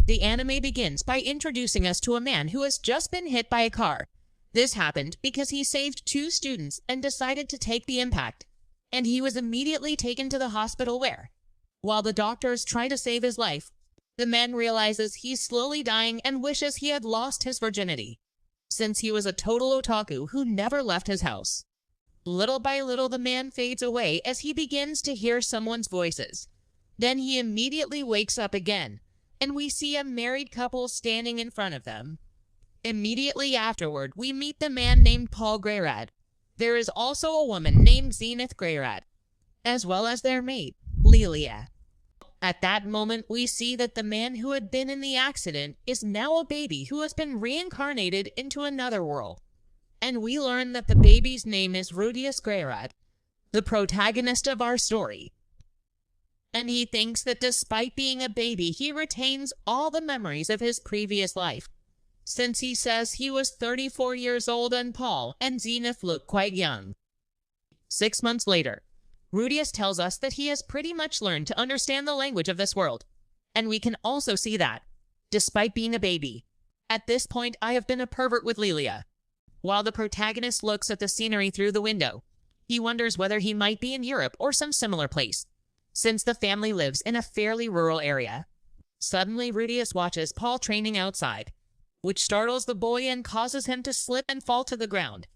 The anime begins by introducing us to a man who has just been hit by a car. This happened because he saved 2 students and decided to take the impact, and he was immediately taken to the hospital where, while the doctors try to save his life, the man realizes he's slowly dying and wishes he had lost his virginity, since he was a total otaku who never left his house. Little by little, the man fades away as he begins to hear someone's voices. Then he immediately wakes up again, and we see a married couple standing in front of them. Immediately afterward, we meet the man named Paul Greyrad. There is also a woman named Zenith Greyrad, as well as their mate, Lilia. At that moment, we see that the man who had been in the accident is now a baby who has been reincarnated into another world. And we learn that the baby's name is Rudius Greyrad, the protagonist of our story. And he thinks that despite being a baby, he retains all the memories of his previous life, since he says he was 34 years old and Paul and Zenith look quite young. 6 months later, Rudius tells us that he has pretty much learned to understand the language of this world, and we can also see that, despite being a baby, at this point I have been a pervert with Lilia. While the protagonist looks at the scenery through the window, he wonders whether he might be in Europe or some similar place, since the family lives in a fairly rural area. Suddenly, Rudius watches Paul training outside, which startles the boy and causes him to slip and fall to the ground.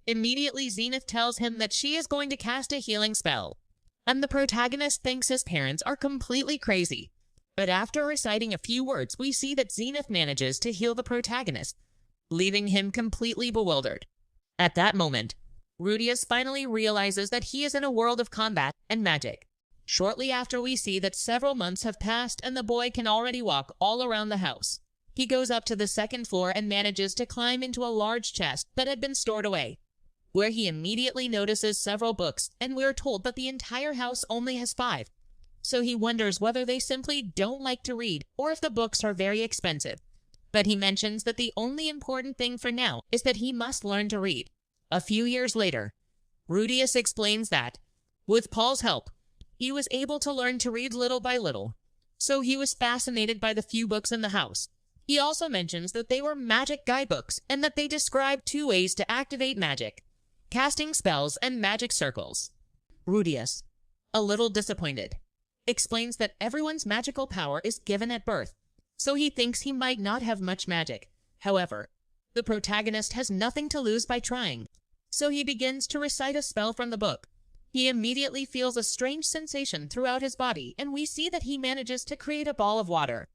Immediately, Zenith tells him that she is going to cast a healing spell, and the protagonist thinks his parents are completely crazy. But after reciting a few words, we see that Zenith manages to heal the protagonist, leaving him completely bewildered. At that moment, Rudius finally realizes that he is in a world of combat and magic. Shortly after, we see that several months have passed and the boy can already walk all around the house. He goes up to the 2nd floor and manages to climb into a large chest that had been stored away, where he immediately notices several books, and we're told that the entire house only has 5. So he wonders whether they simply don't like to read or if the books are very expensive. But he mentions that the only important thing for now is that he must learn to read. A few years later, Rudius explains that, with Paul's help, he was able to learn to read little by little, so he was fascinated by the few books in the house. He also mentions that they were magic guidebooks and that they describe 2 ways to activate magic: casting spells and magic circles. Rudius, a little disappointed, explains that everyone's magical power is given at birth, so he thinks he might not have much magic. However, the protagonist has nothing to lose by trying, so he begins to recite a spell from the book. He immediately feels a strange sensation throughout his body, and we see that he manages to create a ball of water.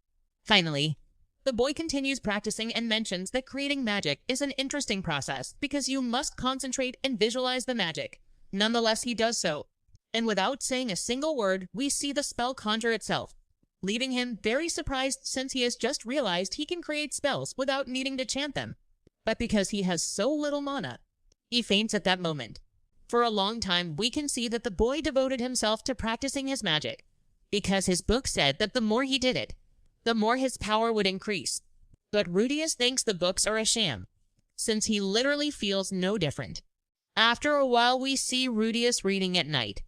Finally, the boy continues practicing and mentions that creating magic is an interesting process because you must concentrate and visualize the magic. Nonetheless, he does so, and without saying a single word, we see the spell conjure itself, leaving him very surprised since he has just realized he can create spells without needing to chant them. But because he has so little mana, he faints at that moment. For a long time, we can see that the boy devoted himself to practicing his magic, because his book said that the more he did it, the more his power would increase. But Rudius thinks the books are a sham, since he literally feels no different. After a while, we see Rudius reading at night.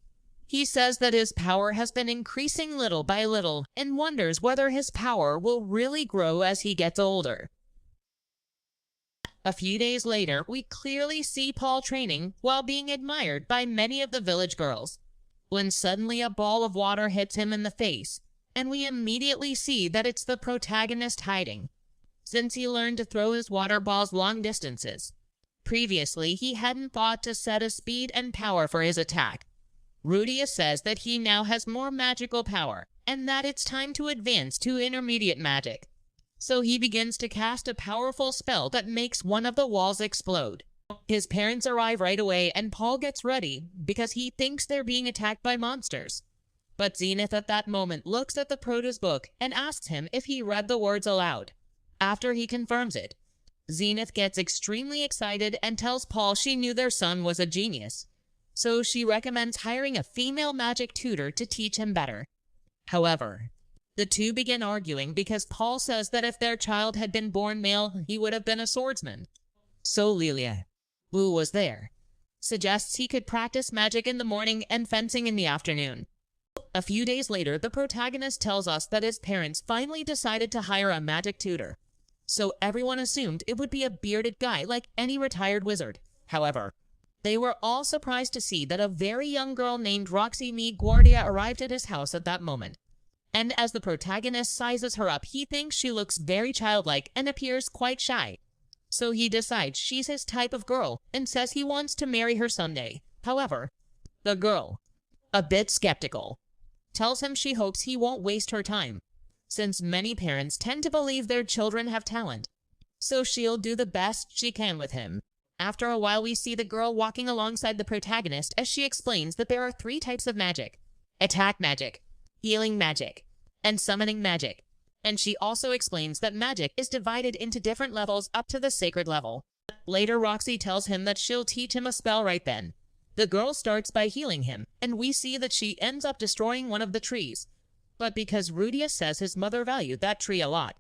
He says that his power has been increasing little by little and wonders whether his power will really grow as he gets older. A few days later, we clearly see Paul training while being admired by many of the village girls, when suddenly a ball of water hits him in the face, and we immediately see that it's the protagonist hiding, since he learned to throw his water balls long distances. Previously, he hadn't thought to set a speed and power for his attack. Rudius says that he now has more magical power, and that it's time to advance to intermediate magic. So he begins to cast a powerful spell that makes one of the walls explode. His parents arrive right away, and Paul gets ready because he thinks they're being attacked by monsters. But Zenith at that moment looks at the prota's book and asks him if he read the words aloud. After he confirms it, Zenith gets extremely excited and tells Paul she knew their son was a genius, so she recommends hiring a female magic tutor to teach him better. However, the two begin arguing because Paul says that if their child had been born male, he would have been a swordsman. So Lilia, who was there, suggests he could practice magic in the morning and fencing in the afternoon. A few days later, the protagonist tells us that his parents finally decided to hire a magic tutor. So everyone assumed it would be a bearded guy like any retired wizard. However, they were all surprised to see that a very young girl named Roxy Guardia arrived at his house at that moment. And as the protagonist sizes her up, he thinks she looks very childlike and appears quite shy. So he decides she's his type of girl and says he wants to marry her someday. However, the girl, a bit skeptical, tells him she hopes he won't waste her time, since many parents tend to believe their children have talent. So she'll do the best she can with him. After a while, we see the girl walking alongside the protagonist as she explains that there are 3 types of magic: attack magic, healing magic, and summoning magic. And she also explains that magic is divided into different levels up to the sacred level. Later, Roxy tells him that she'll teach him a spell right then. The girl starts by healing him, and we see that she ends up destroying one of the trees. But because Rudius says his mother valued that tree a lot,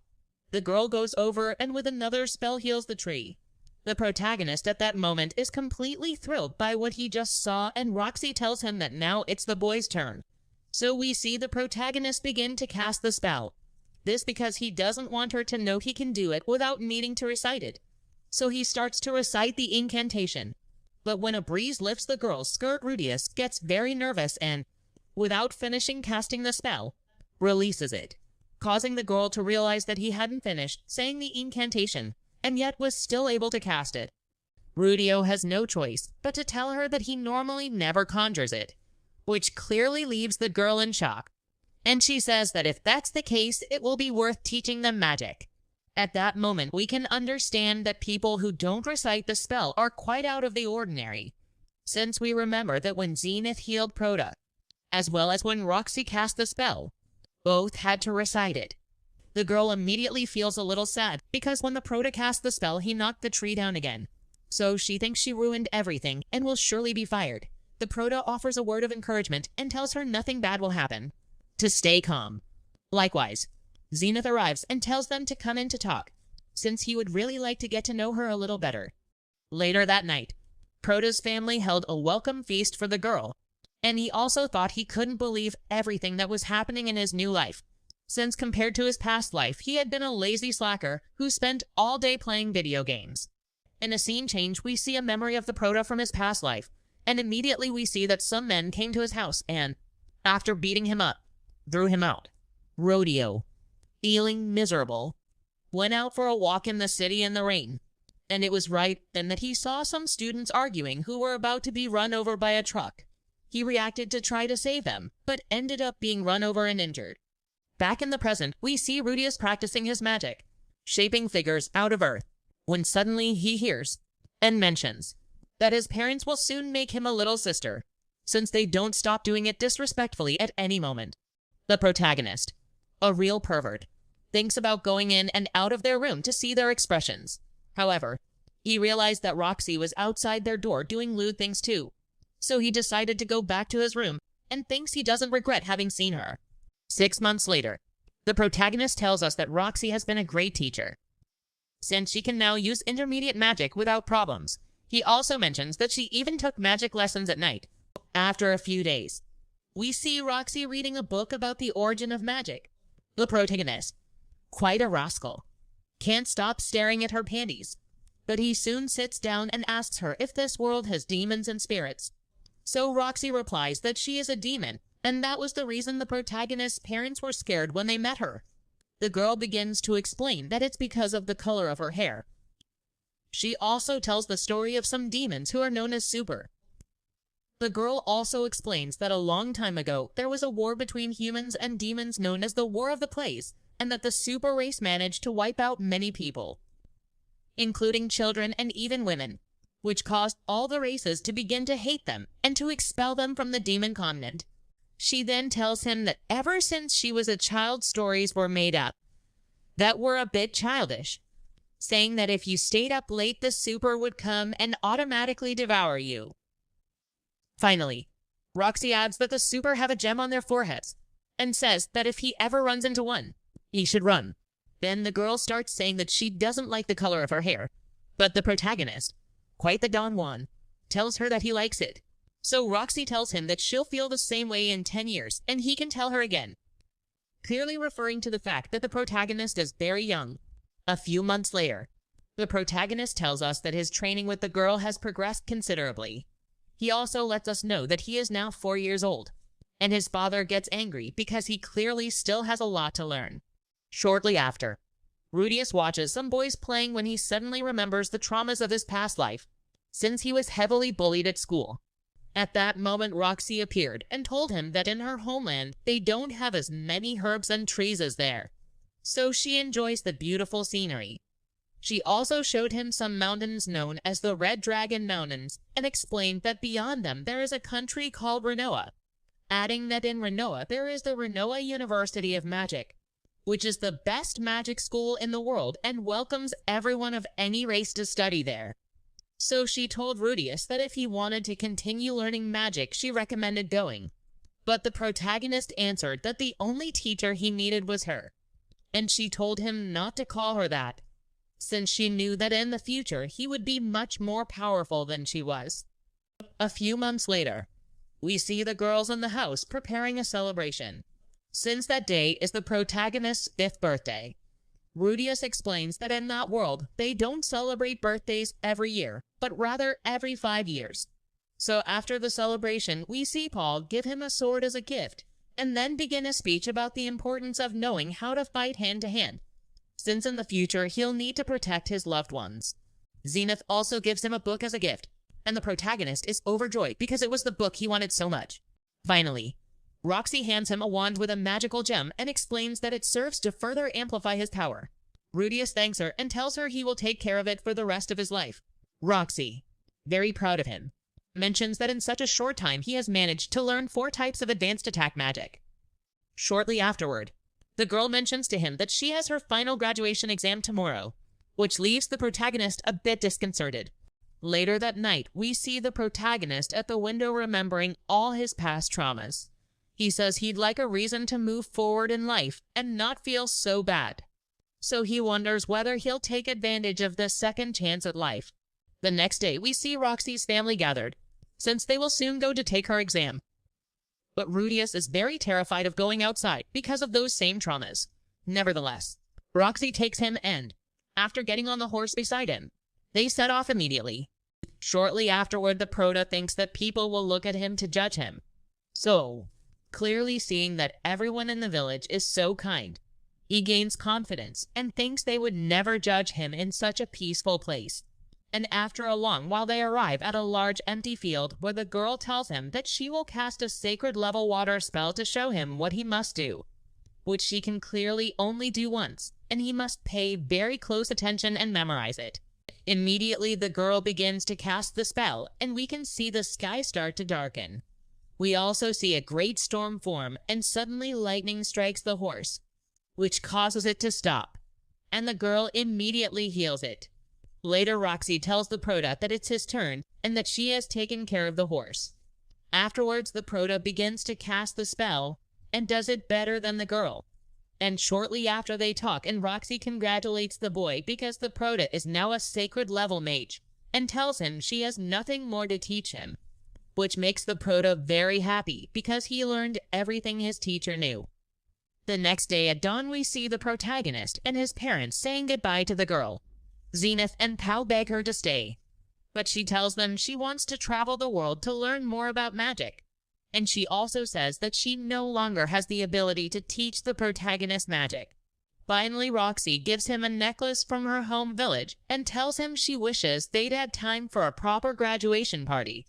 the girl goes over and with another spell heals the tree. The protagonist at that moment is completely thrilled by what he just saw, and Roxy tells him that now it's the boy's turn. So we see the protagonist begin to cast the spell. This because he doesn't want her to know he can do it without needing to recite it. So he starts to recite the incantation. But when a breeze lifts the girl's skirt, Rudius gets very nervous and, without finishing casting the spell, releases it, causing the girl to realize that he hadn't finished saying the incantation, and yet was still able to cast it. Rudio has no choice but to tell her that he normally never conjures it, which clearly leaves the girl in shock. And she says that if that's the case, it will be worth teaching them magic. At that moment, we can understand that people who don't recite the spell are quite out of the ordinary, since we remember that when Zenith healed Proto, as well as when Roxy cast the spell, both had to recite it. The girl immediately feels a little sad because when the Proto cast the spell, he knocked the tree down again. So she thinks she ruined everything and will surely be fired. The Proto offers a word of encouragement and tells her nothing bad will happen, to stay calm. Likewise, Zenith arrives and tells them to come in to talk, since he would really like to get to know her a little better. Later that night, Proto's family held a welcome feast for the girl, and he also thought he couldn't believe everything that was happening in his new life, since compared to his past life, he had been a lazy slacker who spent all day playing video games. In a scene change, we see a memory of the Proto from his past life, and immediately we see that some men came to his house and, after beating him up, threw him out. Rodeo, feeling miserable, went out for a walk in the city in the rain, and it was right then that he saw some students arguing who were about to be run over by a truck. He reacted to try to save them, but ended up being run over and injured. Back in the present, we see Rudius practicing his magic, shaping figures out of earth, when suddenly he hears and mentions that his parents will soon make him a little sister, since they don't stop doing it disrespectfully at any moment. The protagonist, a real pervert, thinks about going in and out of their room to see their expressions. However, he realized that Roxy was outside their door doing lewd things too, so he decided to go back to his room and thinks he doesn't regret having seen her. 6 months later, the protagonist tells us that Roxy has been a great teacher, since she can now use intermediate magic without problems. He also mentions that she even took magic lessons at night. After a few days, we see Roxy reading a book about the origin of magic. The protagonist, quite a rascal, can't stop staring at her panties, but he soon sits down and asks her if this world has demons and spirits. So Roxy replies that she is a demon, and that was the reason the protagonist's parents were scared when they met her. The girl begins to explain that it's because of the color of her hair. She also tells the story of some demons who are known as super. The girl also explains that a long time ago, there was a war between humans and demons known as the War of the Plays, and that the super race managed to wipe out many people, including children and even women, which caused all the races to begin to hate them and to expel them from the demon continent. She then tells him that ever since she was a child, stories were made up that were a bit childish, saying that if you stayed up late, the super would come and automatically devour you. Finally, Roxy adds that the super have a gem on their foreheads and says that if he ever runs into one, he should run. Then the girl starts saying that she doesn't like the color of her hair, but the protagonist, quite the Don Juan, tells her that he likes it. So Roxy tells him that she'll feel the same way in 10 years, and he can tell her again, clearly referring to the fact that the protagonist is very young. A few months later, the protagonist tells us that his training with the girl has progressed considerably. He also lets us know that he is now 4 years old, and his father gets angry because he clearly still has a lot to learn. Shortly after, Rudius watches some boys playing when he suddenly remembers the traumas of his past life, since he was heavily bullied at school. At that moment, Roxy appeared and told him that in her homeland, they don't have as many herbs and trees as there, so she enjoys the beautiful scenery. She also showed him some mountains known as the Red Dragon Mountains and explained that beyond them there is a country called Renoa, adding that in Renoa there is the Renoa University of Magic, which is the best magic school in the world and welcomes everyone of any race to study there. So she told Rudius that if he wanted to continue learning magic, she recommended going. But the protagonist answered that the only teacher he needed was her, and she told him not to call her that, since she knew that in the future he would be much more powerful than she was. A few months later, we see the girls in the house preparing a celebration, since that day is the protagonist's 5th birthday. Rudius explains that in that world, they don't celebrate birthdays every year, but rather every 5 years. So after the celebration, we see Paul give him a sword as a gift, and then begin a speech about the importance of knowing how to fight hand to hand, since in the future he'll need to protect his loved ones. Zenith also gives him a book as a gift, and the protagonist is overjoyed because it was the book he wanted so much. Finally, Roxy hands him a wand with a magical gem and explains that it serves to further amplify his power. Rudius thanks her and tells her he will take care of it for the rest of his life. Roxy, very proud of him, mentions that in such a short time he has managed to learn 4 types of advanced attack magic. Shortly afterward, the girl mentions to him that she has her final graduation exam tomorrow, which leaves the protagonist a bit disconcerted. Later that night, we see the protagonist at the window remembering all his past traumas. He says he'd like a reason to move forward in life and not feel so bad. So he wonders whether he'll take advantage of this second chance at life. The next day, we see Roxy's family gathered, since they will soon go to take her exam. But Rudius is very terrified of going outside because of those same traumas. Nevertheless, Roxy takes him and, after getting on the horse beside him, they set off immediately. Shortly afterward, the Prota thinks that people will look at him to judge him. So, clearly seeing that everyone in the village is so kind, he gains confidence and thinks they would never judge him in such a peaceful place. And after a long while they arrive at a large empty field where the girl tells him that she will cast a sacred level water spell to show him what he must do, which she can clearly only do once, and he must pay very close attention and memorize it. Immediately the girl begins to cast the spell, and we can see the sky start to darken. We also see a great storm form, and suddenly lightning strikes the horse, which causes it to stop, and the girl immediately heals it. Later, Roxy tells the Prota that it's his turn, and that she has taken care of the horse. Afterwards, the Prota begins to cast the spell, and does it better than the girl. And shortly after they talk, and Roxy congratulates the boy because the Prota is now a sacred level mage, and tells him she has nothing more to teach him, which makes the Prota very happy because he learned everything his teacher knew. The next day at dawn, we see the protagonist and his parents saying goodbye to the girl. Zenith and Pao beg her to stay, but she tells them she wants to travel the world to learn more about magic, and she also says that she no longer has the ability to teach the protagonist magic. Finally, Roxy gives him a necklace from her home village and tells him she wishes they'd had time for a proper graduation party.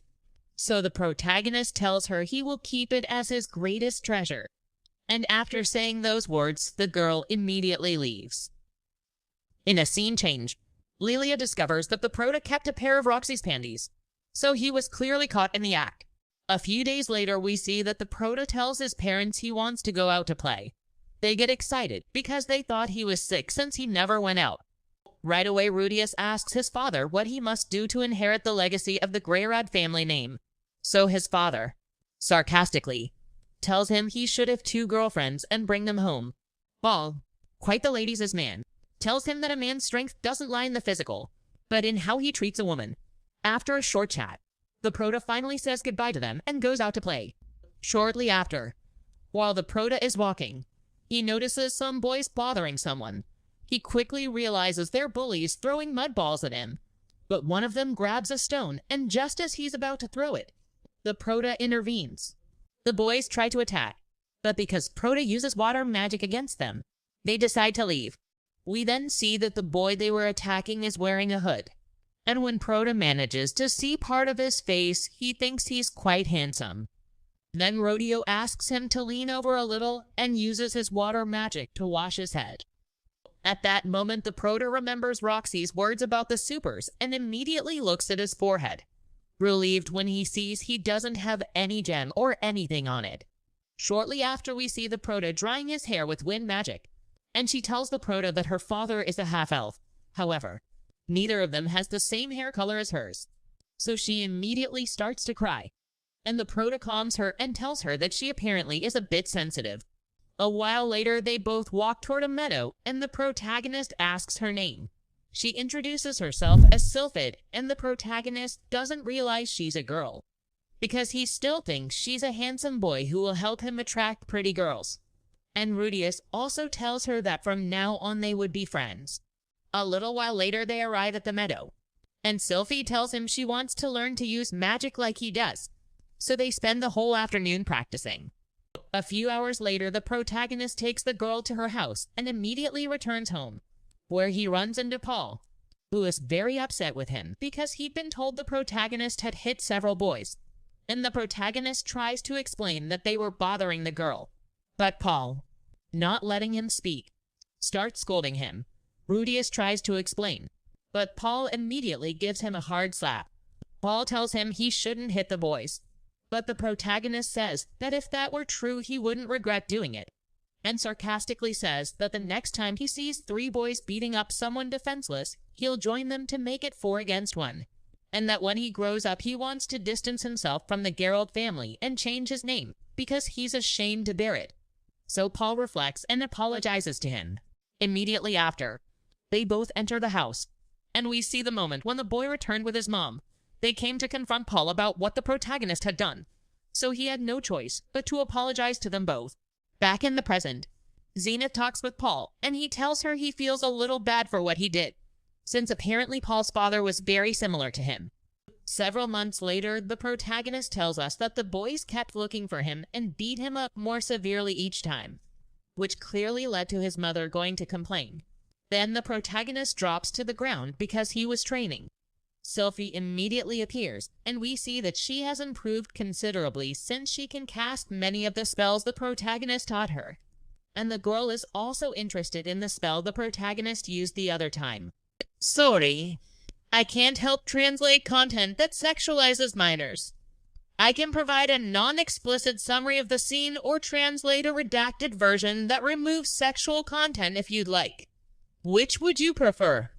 So the protagonist tells her he will keep it as his greatest treasure, and after saying those words, the girl immediately leaves. In a scene change, Lilia discovers that the Prota kept a pair of Roxy's panties, so he was clearly caught in the act. A few days later, we see that the Prota tells his parents he wants to go out to play. They get excited because they thought he was sick since he never went out. Right away, Rudius asks his father what he must do to inherit the legacy of the Greyrad family name. So his father, sarcastically, tells him he should have 2 girlfriends and bring them home. Paul, quite the ladies' man, tells him that a man's strength doesn't lie in the physical, but in how he treats a woman. After a short chat, The Prota finally says goodbye to them and goes out to play. Shortly after, while the Prota is walking, he notices some boys bothering someone. He quickly realizes they're bullies throwing mud balls at him, but one of them grabs a stone, and just as he's about to throw it, the Prota intervenes. The boys try to attack, but because Prota uses water magic against them, they decide to leave. We then see that the boy they were attacking is wearing a hood, and when Prota manages to see part of his face, he thinks he's quite handsome. Then Rodeo asks him to lean over a little and uses his water magic to wash his head. At that moment, the Prota remembers Roxy's words about the supers and immediately looks at his forehead, relieved when he sees he doesn't have any gem or anything on it. Shortly after, we see the Prota drying his hair with wind magic, and she tells the Prota that her father is a half-elf. However, neither of them has the same hair color as hers, so she immediately starts to cry, and the Prota calms her and tells her that she apparently is a bit sensitive. A while later, they both walk toward a meadow, and the protagonist asks her name. She introduces herself as Sylphid, and the protagonist doesn't realize she's a girl, because he still thinks she's a handsome boy who will help him attract pretty girls. And Rudius also tells her that from now on they would be friends. A little while later, they arrive at the meadow, and Sylphie tells him she wants to learn to use magic like he does, so they spend the whole afternoon practicing. A few hours later, the protagonist takes the girl to her house and immediately returns home, where he runs into Paul, who is very upset with him because he'd been told the protagonist had hit several boys, and the protagonist tries to explain that they were bothering the girl. But Paul, not letting him speak, starts scolding him. Rudius tries to explain, but Paul immediately gives him a hard slap. Paul tells him he shouldn't hit the boys, but the protagonist says that if that were true, he wouldn't regret doing it, and sarcastically says that the next time he sees 3 boys beating up someone defenseless, he'll join them to make it 4 against 1, and that when he grows up, he wants to distance himself from the Geralt family and change his name because he's ashamed to bear it. So Paul reflects and apologizes to him. Immediately after, they both enter the house, and we see the moment when the boy returned with his mom. They came to confront Paul about what the protagonist had done, so he had no choice but to apologize to them both. Back in the present, Zenith talks with Paul, and he tells her he feels a little bad for what he did, since apparently Paul's father was very similar to him. Several months later, the protagonist tells us that the boys kept looking for him and beat him up more severely each time, which clearly led to his mother going to complain. Then the protagonist drops to the ground because he was training. Sylphie immediately appears, and we see that she has improved considerably since she can cast many of the spells the protagonist taught her. And the girl is also interested in the spell the protagonist used the other time. Sorry, I can't help translate content that sexualizes minors. I can provide a non-explicit summary of the scene or translate a redacted version that removes sexual content if you'd like. Which would you prefer?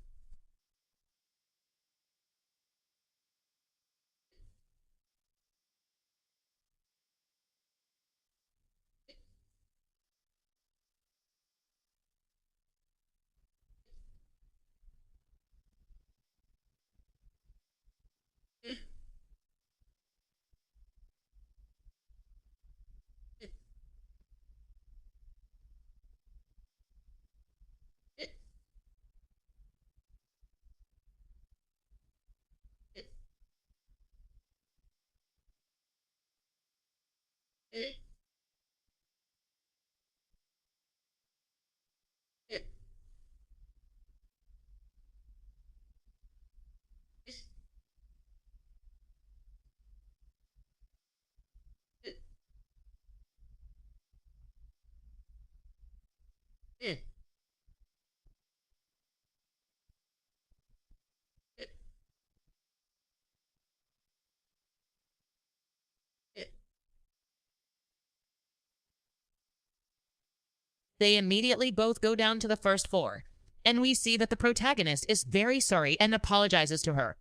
They immediately both go down to the first floor, and we see that the protagonist is very sorry and apologizes to her.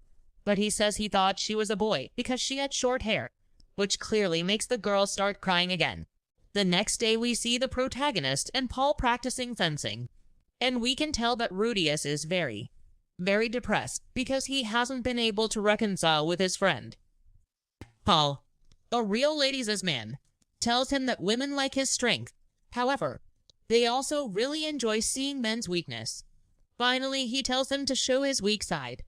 But he says he thought she was a boy because she had short hair, which clearly makes the girl start crying again. The next day we see the protagonist and Paul practicing fencing, and we can tell that Rudius is very depressed because he hasn't been able to reconcile with his friend. Paul, a real ladies' man, tells him that women like his strength. However, they also really enjoy seeing men's weakness. Finally, he tells him to show his weak side,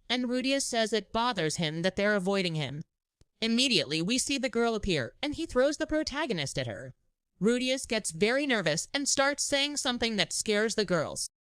and Rudius says it bothers him that they're avoiding him. Immediately, we see the girl appear, and he throws the protagonist at her. Rudius gets very nervous and starts saying something that scares the girls.